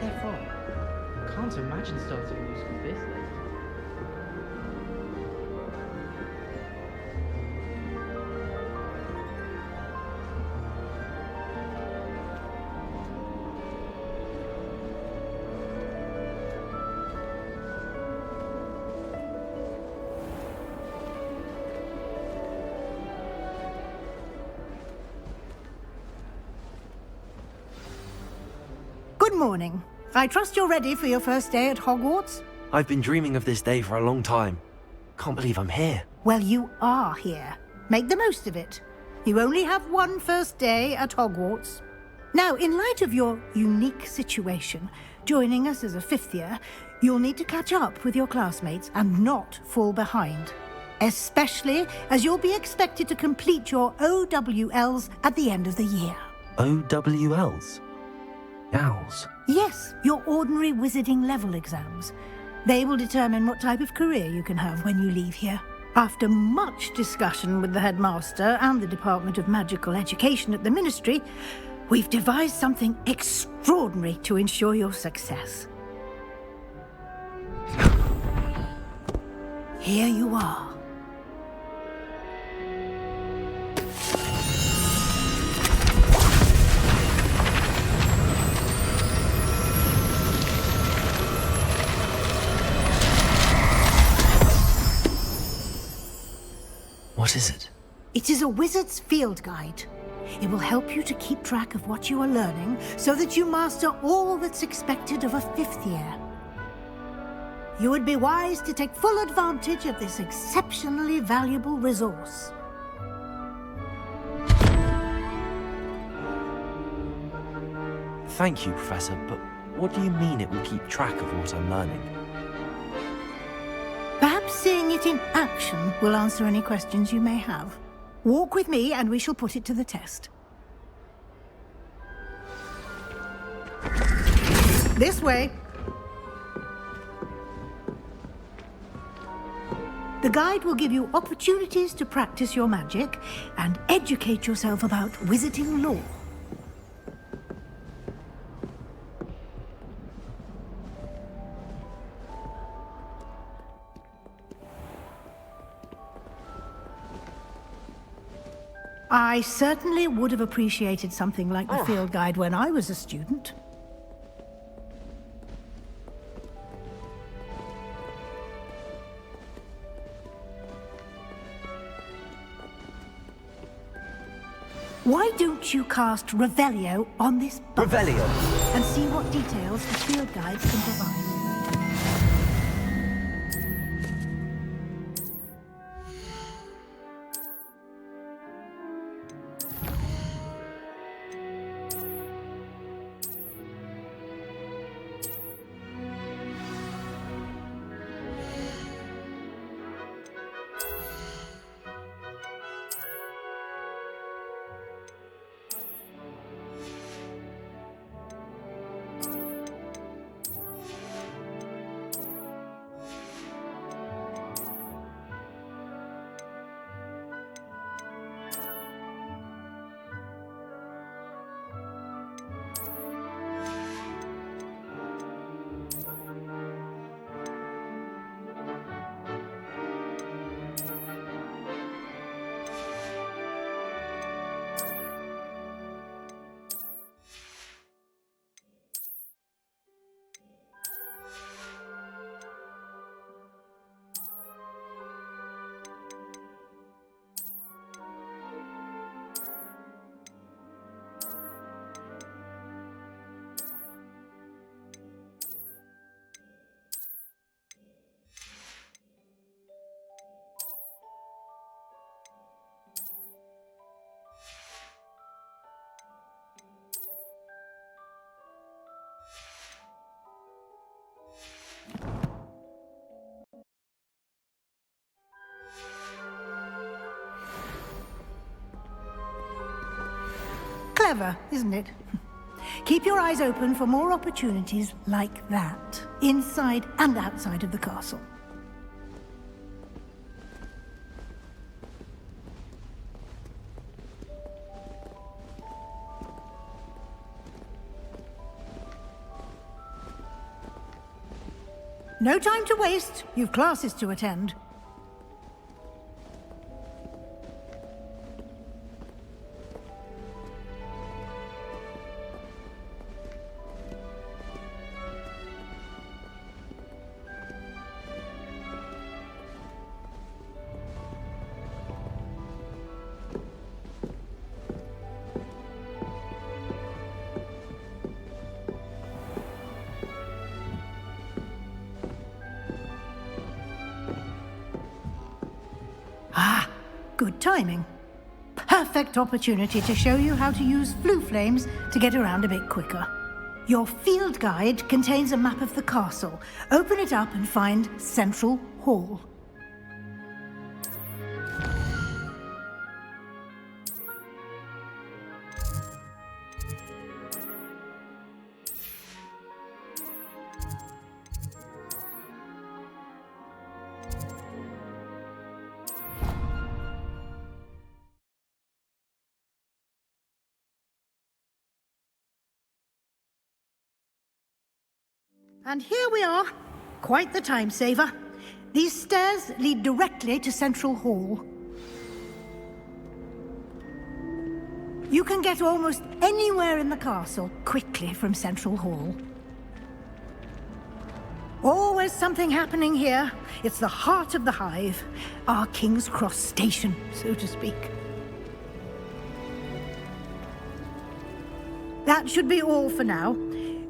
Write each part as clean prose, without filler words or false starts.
they're from. Can't imagine starting a new school this late. Good morning. I trust you're ready for your first day at Hogwarts? I've been dreaming of this day for a long time. Can't believe I'm here. Well, you are here. Make the most of it. You only have one first day at Hogwarts. Now, in light of your unique situation, joining us as a fifth year, you'll need to catch up with your classmates and not fall behind. Especially as you'll be expected to complete your OWLs at the end of the year. OWLs? Owls? Yes, your ordinary wizarding level exams. They will determine what type of career you can have when you leave here. After much discussion with the headmaster and the Department of Magical Education at the Ministry, we've devised something extraordinary to ensure your success. Here you are. What is it? It is a wizard's field guide. It will help you to keep track of what you are learning so that you master all that's expected of a fifth year. You would be wise to take full advantage of this exceptionally valuable resource. Thank you, Professor, but what do you mean it will keep track of what I'm learning? Perhaps seeing it in action will answer any questions you may have. Walk with me and we shall put it to the test. This way. The guide will give you opportunities to practice your magic and educate yourself about wizarding lore. I certainly would have appreciated something like the field guide when I was a student. Why don't you cast Revelio on this book Revelio? and see what details the field guides can provide? Clever, isn't it? Keep your eyes open for more opportunities like that, inside and outside of the castle. no time to waste. You've classes to attend. Good timing. Perfect opportunity to show you how to use flue flames to get around a bit quicker. Your field guide contains a map of the castle. Open it up and find Central Hall. And here we are. Quite the time saver. These stairs lead directly to Central Hall. You can get almost anywhere in the castle quickly from Central Hall. Always something happening here. It's the heart of the hive. Our King's Cross station, so to speak. That should be all for now.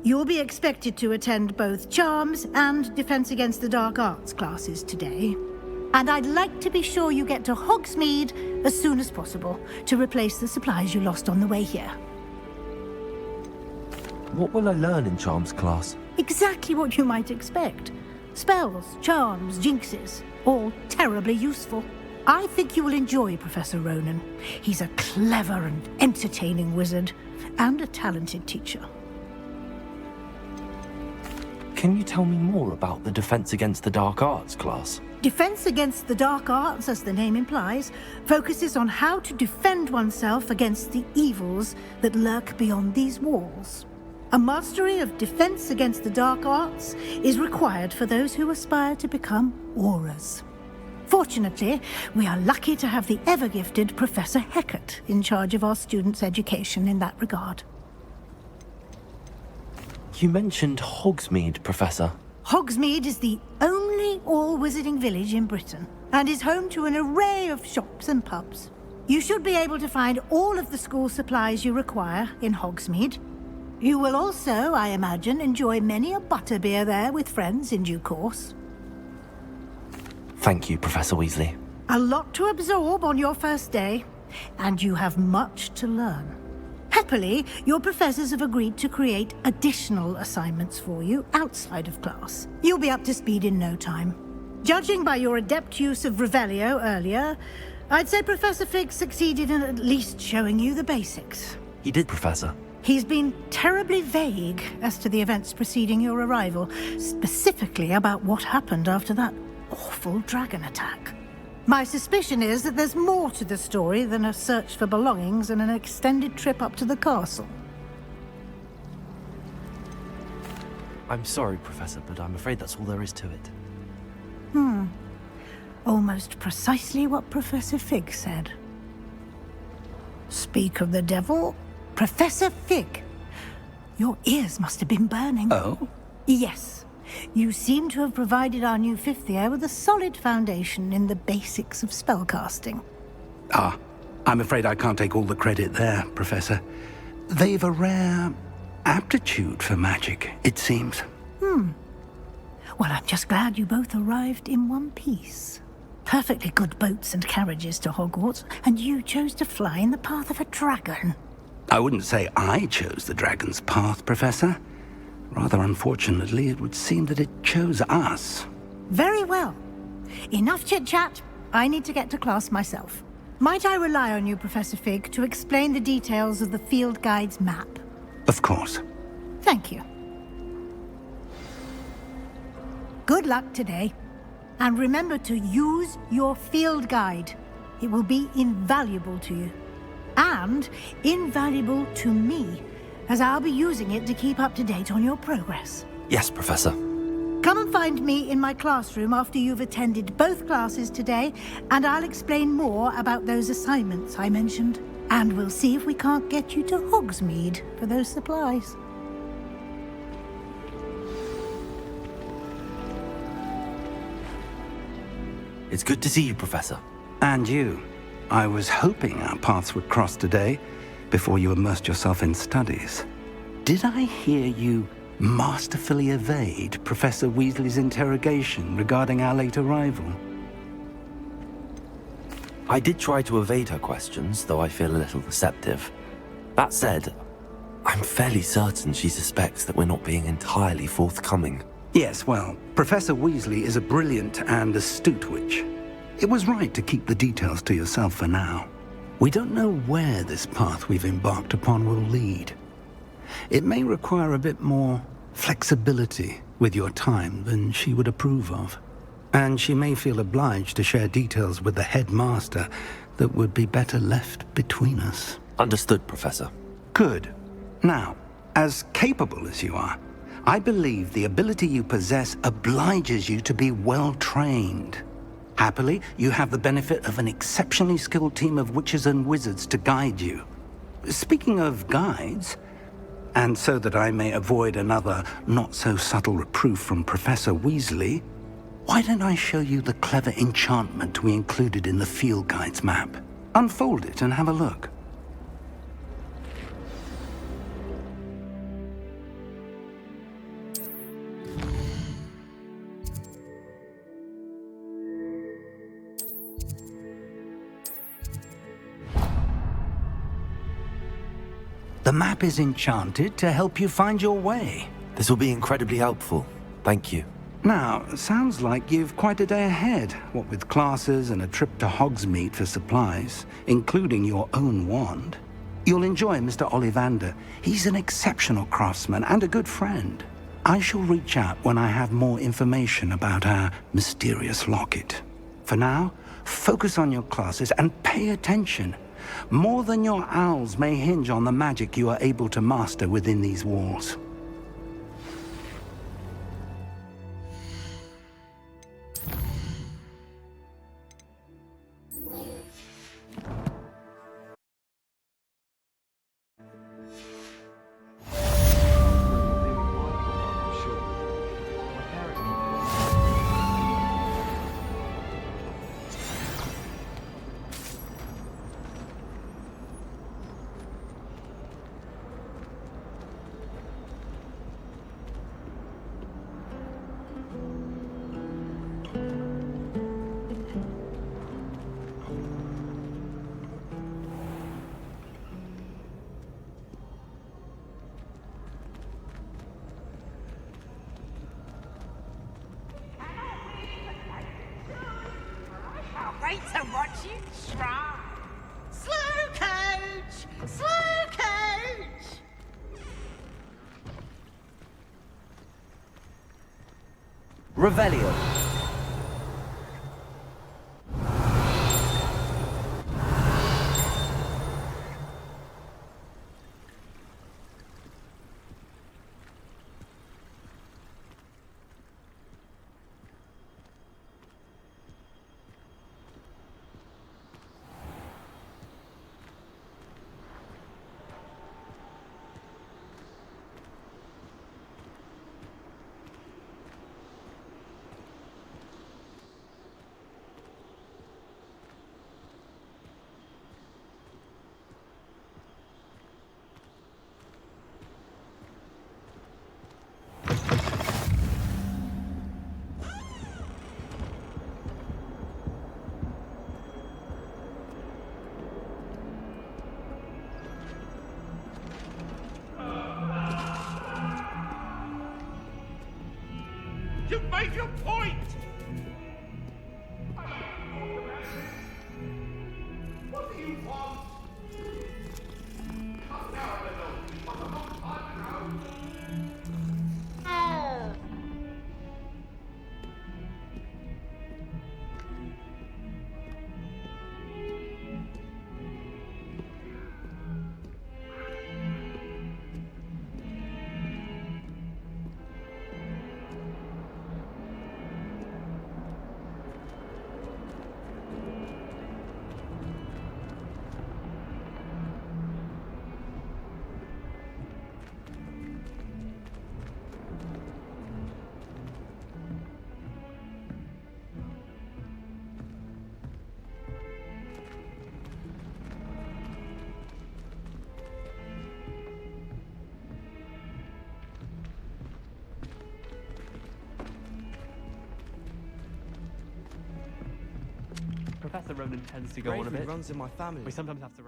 You'll be expected to attend both Charms and Defense Against the Dark Arts classes today. And I'd like to be sure you get to Hogsmeade as soon as possible to replace the supplies you lost on the way here. What will I learn in Charms class? Exactly what you might expect. Spells, charms, jinxes, all terribly useful. I think you will enjoy Professor Ronan. He's a clever and entertaining wizard, and a talented teacher. Can you tell me more about the Defense Against the Dark Arts class? Defense Against the Dark Arts, as the name implies, focuses on how to defend oneself against the evils that lurk beyond these walls. A mastery of Defense Against the Dark Arts is required for those who aspire to become Aurors. Fortunately, we are lucky to have the ever-gifted Professor Hecat in charge of our students' education in that regard. You mentioned Hogsmeade, Professor. Hogsmeade is the only all-wizarding village in Britain and is home to an array of shops and pubs. You should be able to find all of the school supplies you require in Hogsmeade. You will also, I imagine, enjoy many a butterbeer there with friends in due course. Thank you, Professor Weasley. A lot to absorb on your first day, and you have much to learn. Happily, your professors have agreed to create additional assignments for you outside of class. You'll be up to speed in no time. Judging by your adept use of Revelio earlier, I'd say Professor Fig succeeded in at least showing you the basics. He did, Professor. He's been terribly vague as to the events preceding your arrival, specifically about what happened after that awful dragon attack. My suspicion is that there's more to the story than a search for belongings and an extended trip up to the castle. I'm sorry, Professor, but I'm afraid that's all there is to it. Almost precisely what Professor Fig said. Speak of the devil, Professor Fig. Your ears must have been burning. Oh? Yes. You seem to have provided our new fifth year with a solid foundation in the basics of spellcasting. Ah, I'm afraid I can't take all the credit there, Professor. They've a rare aptitude for magic, it seems. Well, I'm just glad you both arrived in one piece. Perfectly good boats and carriages to Hogwarts, and you chose to fly in the path of a dragon. I wouldn't say I chose the dragon's path, Professor. Rather unfortunately, it would seem that it chose us. Very well. Enough chit-chat. I need to get to class myself. Might I rely on you, Professor Fig, to explain the details of the field guide's map? Of course. Thank you. Good luck today. And remember to use your field guide. It will be invaluable to you. And invaluable to me, as I'll be using it to keep up to date on your progress. Yes, Professor. Come and find me in my classroom after you've attended both classes today, and I'll explain more about those assignments I mentioned. And we'll see if we can't get you to Hogsmeade for those supplies. It's good to see you, Professor. And you. I was hoping our paths would cross today, before you immersed yourself in studies. Did I hear you masterfully evade Professor Weasley's interrogation regarding our late arrival? I did try to evade her questions, though I feel a little deceptive. That said, I'm fairly certain she suspects that we're not being entirely forthcoming. Yes, well, Professor Weasley is a brilliant and astute witch. It was right to keep the details to yourself for now. We don't know where this path we've embarked upon will lead. It may require a bit more flexibility with your time than she would approve of. And she may feel obliged to share details with the headmaster that would be better left between us. Understood, Professor. Good. Now, as capable as you are, I believe the ability you possess obliges you to be well-trained. Happily, you have the benefit of an exceptionally skilled team of witches and wizards to guide you. Speaking of guides, and so that I may avoid another not-so-subtle reproof from Professor Weasley, why don't I show you the clever enchantment we included in the field guide's map? Unfold it and have a look. The map is enchanted to help you find your way. This will be incredibly helpful. Thank you. Now, sounds like you've quite a day ahead, what with classes and a trip to Hogsmeade for supplies, including your own wand. You'll enjoy Mr. Ollivander. He's an exceptional craftsman and a good friend. I shall reach out when I have more information about our mysterious locket. For now, focus on your classes and pay attention. More than your owls may hinge on the magic you are able to master within these walls. Wait to watch you try. Slow coach! Slow coach! Revelio. You've made your point! What do you want? Come down a little. What a long time now. Professor Ronan tends to go on a Bravery bit. runs in my family. We sometimes have to.